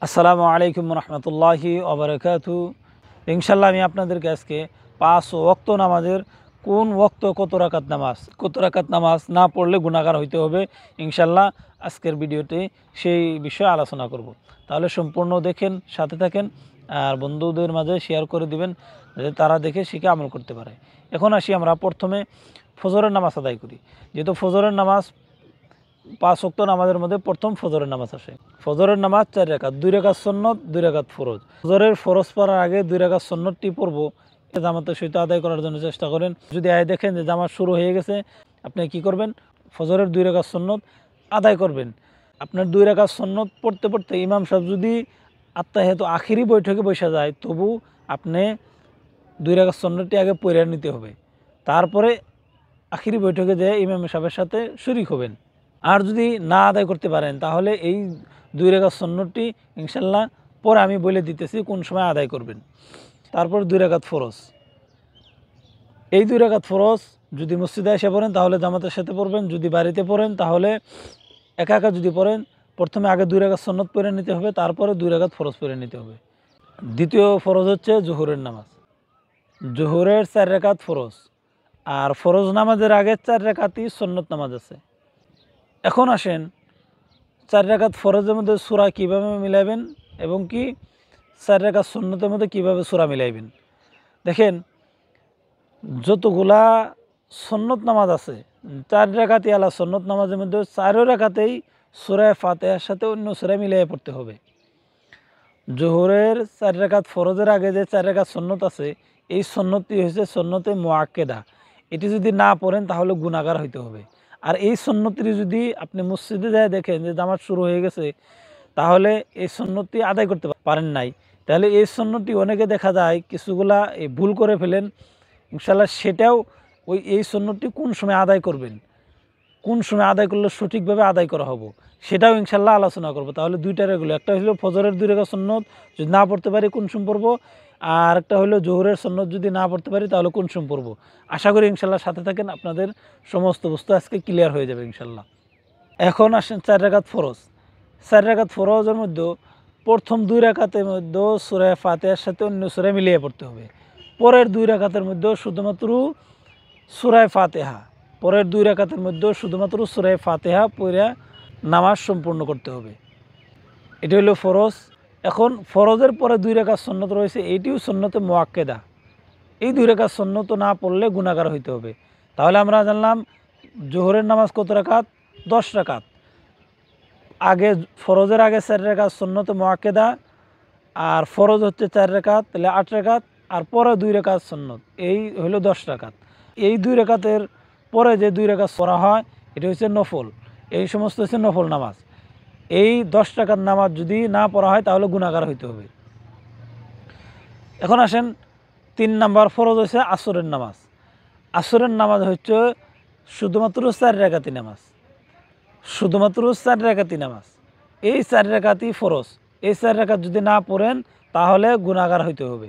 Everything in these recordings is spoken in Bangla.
আসসালামু আলাইকুম রহমতুল্লাহি ওবরাকাতু। ইনশাল্লাহ আমি আপনাদেরকে আজকে 5 ওয়াক্ত নামাজের কোন ওয়াক্ত কত রাকাত নামাজ না পড়লে গুনাহগার হইতে হবে, ইনশাল্লাহ আজকের ভিডিওতে সেই বিষয়ে আলোচনা করব। তাহলে সম্পূর্ণ দেখেন, সাথে থাকেন, আর বন্ধুদের মাঝে শেয়ার করে দিবেন যাতে তারা দেখে শিখে আমল করতে পারে। এখন আসি আমরা প্রথমে ফজরের নামাজ আদায় করি। যেহেতু ফজরের নামাজ 5 ওয়াক্ত নামাজের মধ্যে প্রথম ফজরের নামাজ আসে। ফজরের নামাজ 4 রাকাত, 2 রাকাত সুন্নত, 2 রাকাত ফরজ। ফজরের ফরজ পড়ার আগে 2 রাকাত সুন্নতটি পড়ব, জামাতের সহিত আদায় করার জন্য চেষ্টা করেন। যদি দেখেন যে জামাত শুরু হয়ে গেছে, আপনি কি করবেন? ফজরের 2 রাকাত সুন্নত আদায় করবেন। আপনার 2 রাকাত সুন্নত পড়তে পড়তে ইমাম সাহেব যদি আত্তাহিয়াতু আখিরি বৈঠকে বসে যায়, তবু আপনি 2 রাকাত সুন্নতটি আগে পড়ে নিতে হবে। তারপরে আখিরি বৈঠকে যেয়ে ইমাম সাহেবের সাথে শরীক হবেন। আর যদি না আদায় করতে পারেন, তাহলে এই 2 রাকাত সুন্নতটি ইনশাল্লাহ পরে আমি বলে দিতেছি কোন সময় আদায় করবেন। তারপর 2 রাকাত ফরজ। এই 2 রাকাত ফরজ যদি মসজিদে এসে পড়েন তাহলে জামাতের সাথে পড়বেন, যদি বাড়িতে পড়েন তাহলে একা একা যদি পড়েন, প্রথমে আগে 2 রাকাত সুন্নত পড়ে নিতে হবে, তারপরে 2 রাকাত ফরজ পড়ে নিতে হবে। দ্বিতীয় ফরজ হচ্ছে জোহরের নামাজ। জোহরের 4 রাকাত ফরজ, আর ফরজ নামাজের আগে 4 রাকাতই সুন্নত নামাজ আছে। এখন আসেন 4 রাকাত ফরজের মধ্যে সূরা কীভাবে মিলাইবেন এবং কি 4 রাকাত সুন্নতের মধ্যে কীভাবে সূরা মিলাইবেন। দেখেন, যতগুলা সুন্নত নামাজ আছে 4 রাকাতই আলা সুন্নত নামাজের মধ্যে 4 রাকাতেই সূরা ফাতিহার সাথে অন্য সূরা মিলিয়ে পড়তে হবে। জোহরের 4 রাকাত ফরজের আগে যে 4 রাকাত সুন্নত আছে, এই সুন্নতটি হচ্ছে সুন্নতে মুআক্কেদা। এটি যদি না পড়েন তাহলে গুনাহগার হইতে হবে। আর এই সুন্নতটি যদি আপনি মসজিদে যায় দেখেন যে জামাত শুরু হয়ে গেছে, তাহলে এই সুন্নতটি আদায় করতে পারেন নাই, তাহলে এই সুন্নতটি অনেকে দেখা যায় কিছুগুলা ভুল করে ফেলেন। ইনশাল্লাহ সেটাও এই সুন্নতটি কোন সময় আদায় করবেন, কোন সময় আদায় করলে সঠিকভাবে আদায় করা হবো, সেটাও ইনশাল্লাহ আলোচনা করব। তাহলে দুইটা রেগুলো, একটা হলো ফজরের 2 রাকাত সুন্নত যদি না পড়তে পারি কোন সময় পড়বো, আর একটা হলো জোহরের সুন্নত যদি না পড়তে পারি তাহলে কোন সময় পড়বো। আশা করি ইনশাল্লাহ সাথে থাকেন, আপনাদের সমস্ত বস্তু আজকে ক্লিয়ার হয়ে যাবে ইনশাল্লাহ। এখন আসেন 4 রাকাত ফরজ। 4 রাকাত ফরজের মধ্যে প্রথম 2 রাকাতের মধ্যে সূরা ফাতিহার সাথে অন্য সূরা মিলিয়ে পড়তে হবে। পরের 2 রাকাতের মধ্যে শুধুমাত্র সূরা ফাতিহা, পরের 2 রাকাতের মধ্যে শুধুমাত্র সূরা ফাতিহা পড়ে নামাজ সম্পূর্ণ করতে হবে। এটি হলো ফরজ। এখন ফরজের পরে 2 রাকাত সুন্নত রয়েছে, এইটিও সুন্নতে মুআক্কেদা। এই 2 রাকাত সুন্নত না পড়লে গুনাহগার হইতে হবে। তাহলে আমরা জানলাম জোহরের নামাজ কত রাকাত? 10 রাকাত। আগে ফরজের আগে 4 রাকাত সুন্নতে মুআক্কেদা, আর ফরজ হচ্ছে 4 রাকাত, তাহলে 8 রাকাত, আর পরে 2 রাকাত সুন্নত, এই হলো 10 রাকাত। এই 2 রাকাতের পরে যে 2 রাকাত পড়া হয় এটা হচ্ছে নফল। এই সমস্ত হচ্ছে নফল নামাজ। এই 10 রাকাত নামাজ যদি না পড়া হয় তাহলে গুনাহগার হইতে হবে। এখন আসেন 3 নাম্বার ফরজ হচ্ছে আসরের নামাজ। আসরের নামাজ হচ্ছে শুধুমাত্র 4 রাকাতি নামাজ, শুধুমাত্র 4 রাকাতি নামাজ। এই 4 রাকাতই ফরজ। এই 4 রাকাত যদি না পড়েন তাহলে গুনাহগার হইতে হবে।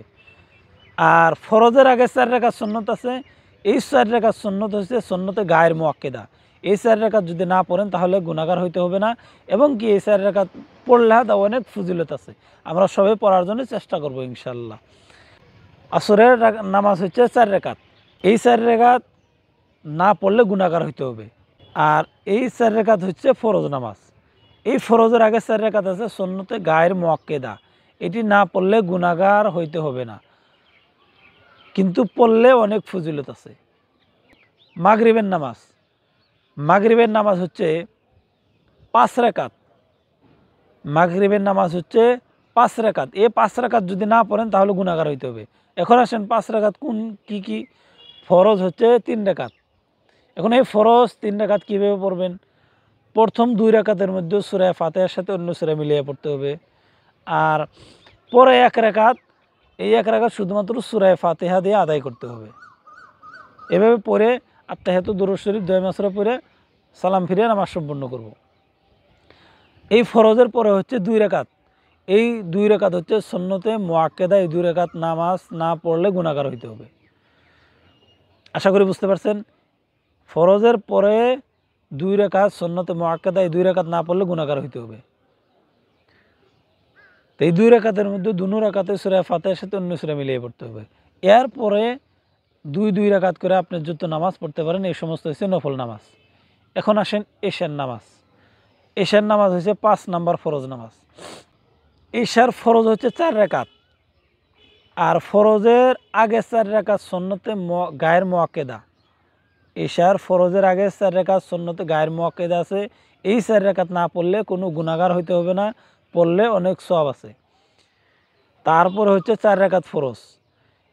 আর ফরজের আগে 4 রাকাত সুন্নত আছে, এই 4 রাকাত সুন্নত হচ্ছে সুন্নতে গায়ের মুআক্কেদা। এই 4 রাকাত যদি না পড়েন তাহলে গুনাহগার হইতে হবে না, এবং কি এই 4 রাকাত পড়লে তা অনেক ফজিলত আছে। আমরা সবাই পড়ার জন্য চেষ্টা করব ইনশাল্লাহ। আসরের নামাজ হচ্ছে 4 রাকাত। এই 4 রাকাত না পড়লে গুনাহগার হইতে হবে। আর এই 4 রাকাত হচ্ছে ফরজ নামাজ। এই ফরজের আগে 4 রাকাত আছে সুন্নতে গায়ের মুআক্কেদা। এটি না পড়লে গুনাহগার হইতে হবে না, কিন্তু পড়লে অনেক ফজিলত আছে। মাগরিবের নামাজ। মাগরিবের নামাজ হচ্ছে 5 রাকাত। মাগরিবের নামাজ হচ্ছে 5 রাকাত। এই 5 রাকাত যদি না পড়েন তাহলে গুনাহগার হইতে হবে। এখন আসেন 5 রাকাত কোন কি? ফরজ হচ্ছে 3 রাকাত। এখন এই ফরজ 3 রাকাত কীভাবে পড়বেন? প্রথম 2 রাকাতের মধ্যে সূরা ফাতিহার সাথে অন্য সূরা মিলিয়ে পড়তে হবে। আর পরে 1 রাকাত, এই 1 রাকাত শুধুমাত্র সূরা ফাতিহা দিয়ে আদায় করতে হবে। এভাবে পড়ে আত্তাহিয়াতু দুরূদ শরীফ দোয়া মাসুরা পড়ে সালাম ফিরিয়ে নামাজ সম্পূর্ণ করব। এই ফরজের পরে হচ্ছে 2 রাকাত। এই 2 রাকাত হচ্ছে সুন্নতে মুআক্কেদা। এই 2 রাকাত নামাজ না পড়লে গুনাহগার হইতে হবে। আশা করি বুঝতে পারছেন। ফরজের পরে 2 রাকাত সুন্নতে মুআক্কেদা, এই 2 রাকাত না পড়লে গুনাহগার হইতে হবে। তো এই 2 রাকাতের মধ্যে দুনো রাকাতে সূরা ফাতিহার সাথে অন্য সূরা মিলিয়ে পড়তে হবে। এরপরে 2 রাকাত করে আপনি যত নামাজ পড়তে পারেন এই সমস্ত হচ্ছে নফল নামাজ। এখন আসেন এশার নামাজ। এশার নামাজ হচ্ছে 5 নাম্বার ফরজ নামাজ। এশার ফরজ হচ্ছে 4 রাকাত। আর ফরজের আগে 4 রাকাত সুন্নতে গায়ের মুআক্কেদা। এশার ফরজের আগে 4 রাকাত সুন্নতে গায়ের মুআক্কেদা আছে। এই 4 রাকাত না পড়লে কোনো গুনাহগার হইতে হবে না, পড়লে অনেক সওয়াব আছে। তারপরে হচ্ছে 4 রাকাত ফরজ।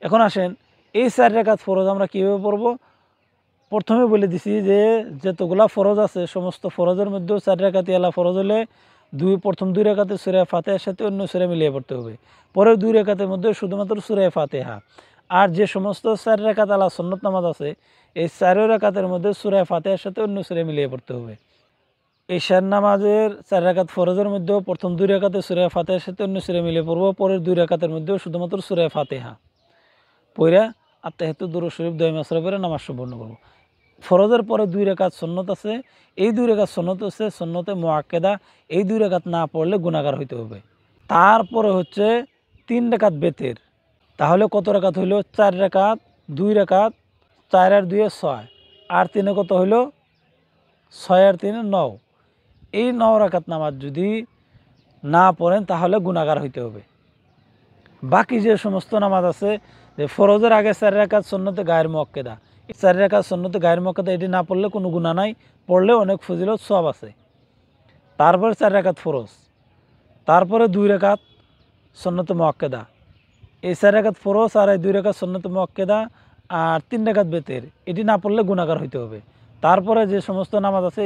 এখন আসেন এই 4 রাকাত ফরজ আমরা কীভাবে পড়ব? প্রথমে বলে দিছি যে যতগুলা ফরজ আছে সমস্ত ফরজের মধ্যেও 4 রাকাতি আলা ফরজ হলে প্রথম 2 রাকাতে সূরা ফাতিহার সাথে অন্য সূরা মিলিয়ে পড়তে হবে। পরের 2 রাকাতের মধ্যে শুধুমাত্র সূরা ফাতিহা। আর যে সমস্ত 4 রাকাত আলা সুন্নত নামাজ আছে এই 4 রাকাতের মধ্যে সূরা ফাতিহার সাথে অন্য সূরা মিলিয়ে পড়তে হবে। এশার নামাজের 4 রাকাত ফরজের মধ্যেও প্রথম 2 রাকাতে সূরা ফাতিহার সাথে অন্য সূরা মিলিয়ে পড়ব, পরের 2 রাকাতের মধ্যেও শুধুমাত্র সূরা ফাতিহা পইরা আত্তাহিয়াতু দুরূদ শরীফ দোয়া মাসরা পড়ে নামাজ সম্পন্ন করব। ফরজের পরে 2 রাকাত সুন্নত আছে, এই 2 রাকাত সুন্নত হচ্ছে সুন্নতে মুআক্কেদা। এই 2 রাকাত না পড়লে গুনাহগার হইতে হবে। তারপরে হচ্ছে 3 রাকাত বেতের। তাহলে কত রাকাত হইল? 4 রাকাত, 2 রাকাত, 4 আর 2 6 আর 3 কত হইল? 6 আর 3 9। এই 9 রাকাত নামাজ যদি না পড়েন তাহলে গুনাহগার হইতে হবে। বাকি যে সমস্ত নামাজ আছে যে ফরজের আগে 4 রাকাত সুন্নতে গায়ের মুআক্কেদা, 4 রাকাত সুন্নতে গায়ের মুআক্কেদা এটি না পড়লে কোনো গুনাহ নাই, পড়লে অনেক ফজিলত সওয়াব আছে। তারপরে 4 রাকাত ফরজ, তারপরে 2 রাকাত সুন্নতে মুআক্কেদা। এই 4 রাকাত ফরজ আর এই 2 রাকাত সুন্নতে মুআক্কেদা আর 3 রাকাত বেতের এটি না পড়লে গুনাহগার হইতে হবে। তারপরে যে সমস্ত নামাজ আছে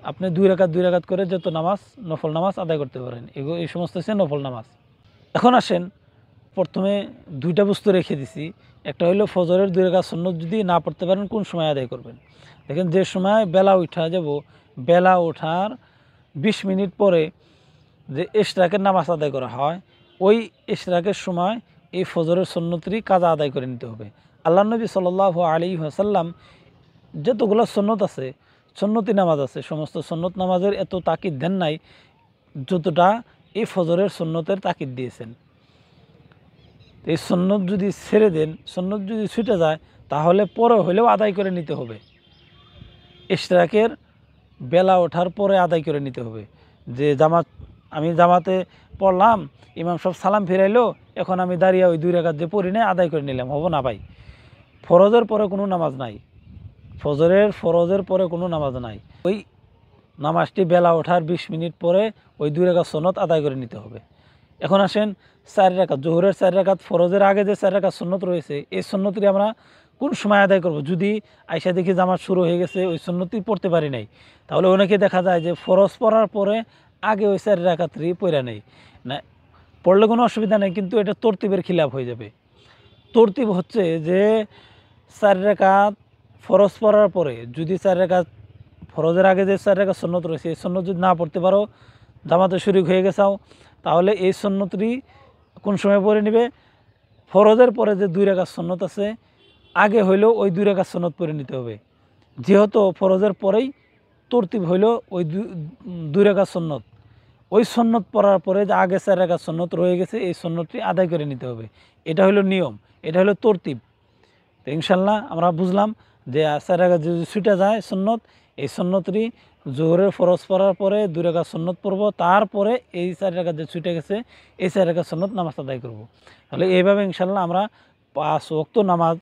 আপনি 2 রাকাত করে যত নামাজ নফল নামাজ আদায় করতে পারেন, এই সমস্ত হচ্ছে নফল নামাজ। এখন আসেন প্রথমে 2টা বস্তু রেখে দিছি। একটা হলো ফজরের 2 রাকাত সুন্নত যদি না পড়তে পারেন কোন সময় আদায় করবেন। দেখেন যে সময় বেলা উঠা যাব, বেলা ওঠার 20 মিনিট পরে যে ইশরাকের নামাজ আদায় করা হয় ওই ইশরাকের সময় এই ফজরের সুন্নতটি কাজা আদায় করে নিতে হবে। আল্লাহ নবী সাল্লাল্লাহু আলাইহি ওয়াসাল্লাম যতগুলো সুন্নত আছে সুন্নতি নামাজ আছে সমস্ত সুন্নত নামাজের এত তাকিদ দেন নাই যতটা এই ফজরের সুন্নতের তাকিদ দিয়েছেন। এই সুন্নত যদি ছেড়ে দেন, সুন্নত যদি ছুটে যায় তাহলে পরে হলেও আদায় করে নিতে হবে। ইশরাকের বেলা ওঠার পরে আদায় করে নিতে হবে। যে আমি জামাতে পড়লাম, ইমাম সাহেব সালাম ফিরাইলো, এখন আমি দাঁড়িয়ে ওই 2 রাকাত যে পড়ি নাই আদায় করে নিলাম, হবো না ভাই। ফরজের পরে কোনো নামাজ নাই, ফরজের পরে কোনো নামাজ নাই। ওই নামাজটি বেলা ওঠার 20 মিনিট পরে ওই 2 রাকাত সুন্নত আদায় করে নিতে হবে। এখন আসেন 4 রাকাত, জোহরের 4 রাকাত ফরজের আগে যে 4 রাকাত সুন্নত রয়েছে এই সুন্নতটি আমরা কোন সময় আদায় করব? যদি আইসা দেখি জামাত শুরু হয়ে গেছে ওই সুন্নতটি পড়তে পারি নাই, তাহলে অনেকে দেখা যায় যে ফরজ পড়ার পরে আগে ওই 4 রাকাতটি পড়া নেই না, পড়লে কোনো অসুবিধা নেই, কিন্তু এটা তরতিবের খিলাফ হয়ে যাবে। তরতিব হচ্ছে যে 4 রাকাত ফরজ পড়ার পরে যদি 4 রাকাত ফরজের আগে যে 4 রাকাত সুন্নত রয়েছে এই সুন্নত যদি না পড়তে পারো, জামাতে শরীক হয়ে গেছাও, তাহলে এই সুন্নতটি কোন সময় পড়ে নিবে? ফরজের পরে যে 2 রাকাত সুন্নত আছে আগে হইলেও ওই 2 রাকাত সুন্নত পড়ে নিতে হবে। যেহেতু ফরজের পরেই তরতিব হইল ওই 2 রাকাত সুন্নত, ওই সুন্নত পড়ার পরে যে আগে 4 রাকাত সুন্নত রয়ে গেছে এই সুন্নতটি আদায় করে নিতে হবে। এটা হলো নিয়ম, এটা হলো তরতিব। তো ইনশাল্লাহ আমরা বুঝলাম যে 4 রাকাত যদি ছুটে যায় সুন্নত, এই সুন্নতটি জোহরের ফরজ পড়ার পরে 2 রাকাত সুন্নত পড়ব, তারপরে এই 4 রাকাত যে ছুটে গেছে এই 4 রাকাত সুন্নত নামাজ আদায় করব। তাহলে এইভাবে ইনশাল্লাহ আমরা 5 ওয়াক্ত নামাজ